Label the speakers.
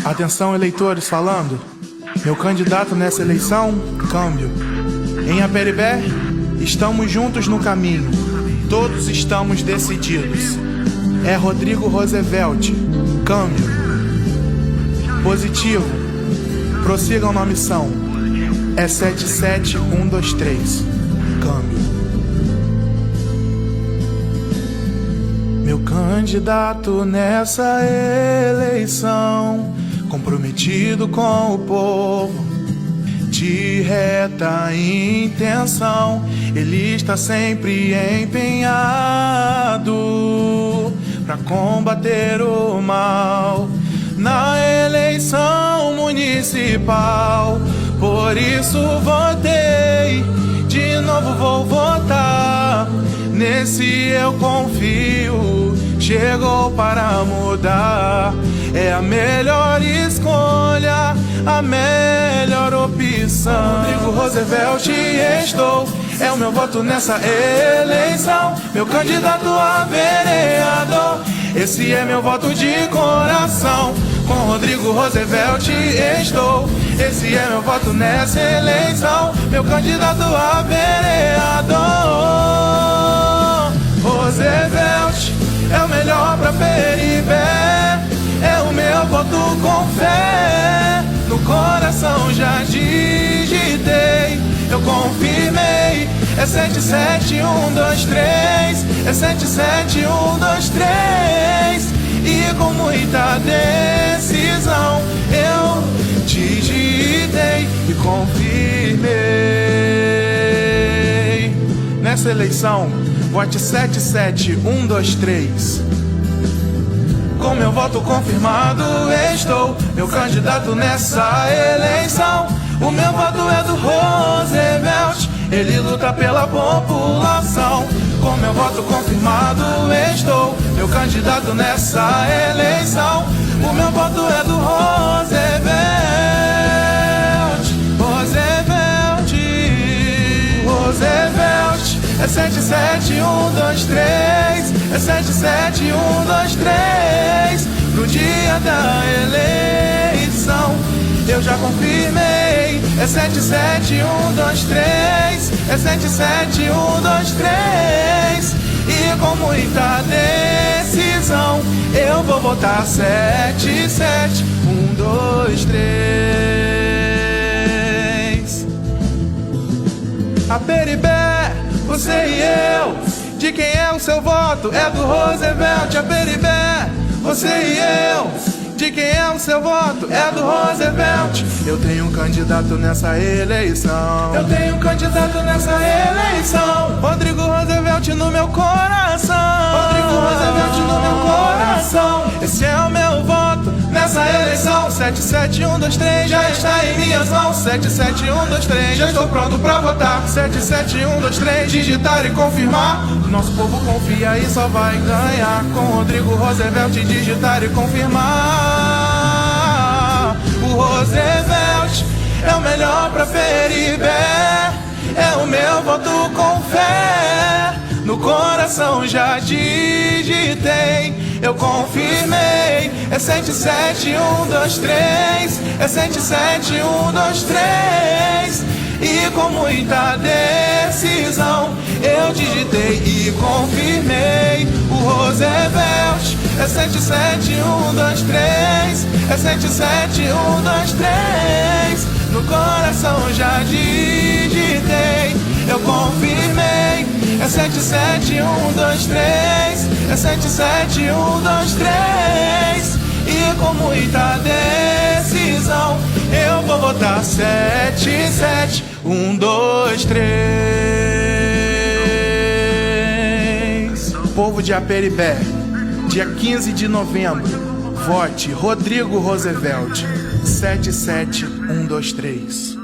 Speaker 1: Atenção, eleitores, falando. Meu candidato nessa eleição, câmbio. Em Aperibé, estamos juntos no caminho. Todos estamos decididos. É Rodrigo Roosevelt, câmbio. Positivo, prossigam na missão. É 77123, câmbio. Meu candidato nessa eleição, comprometido com o povo, de reta intenção, ele está sempre empenhado pra combater o mal na eleição municipal. Por isso votei, de novo vou votar. Nesse eu confio, chegou para mudar. É a melhor escolha, a melhor opção. Rodrigo Roosevelt estou, é o meu voto nessa eleição. Meu candidato a vereador, esse é meu voto de coração. Com Rodrigo Roosevelt estou, esse é meu voto nessa eleição. Meu candidato a vereador, Roosevelt é o melhor pra Peribé. É o meu voto com fé, no coração já digitei, eu confirmei. É 77123, é 77123. E com muita decisão eu digitei e confirmei. Nessa eleição, vote 77123. Com meu voto confirmado estou, meu candidato nessa eleição. O meu voto é do Roosevelt, ele luta pela população. Com meu voto confirmado estou, meu candidato nessa eleição. O meu voto é do Roosevelt, Roosevelt, Roosevelt. É 77123, é 77123. No dia da eleição eu já confirmei. É 77123, é 77123. E com muita decisão eu vou votar 77123. Aperibé, você e eu, de quem é o seu voto? É do Roosevelt. Aperibé, você e eu, de quem é o seu voto? É do Roosevelt. Eu tenho um candidato nessa eleição, eu tenho um candidato nessa eleição. Rodrigo Roosevelt no meu coração, Rodrigo Roosevelt no meu coração. Esse é o meu voto nessa eleição. 77123 já está em minhas mãos. 77123, já estou pronto pra votar. 77123, digitar e confirmar. Nosso povo confia e só vai ganhar. Com Rodrigo Roosevelt, digitar e confirmar. O Roosevelt é o melhor pra Peribé. É o meu voto com fé, no coração já digitei, eu confirmei. É 77123, é 77123. E com muita decisão eu digitei e confirmei. O Roosevelt é 77123, é 77123. No coração já digitei, eu confirmei. É 77123, é 77123. E com muita decisão eu vou votar 77123. Povo de Aperibé, dia 15 de novembro, vote Rodrigo Roosevelt, 77123.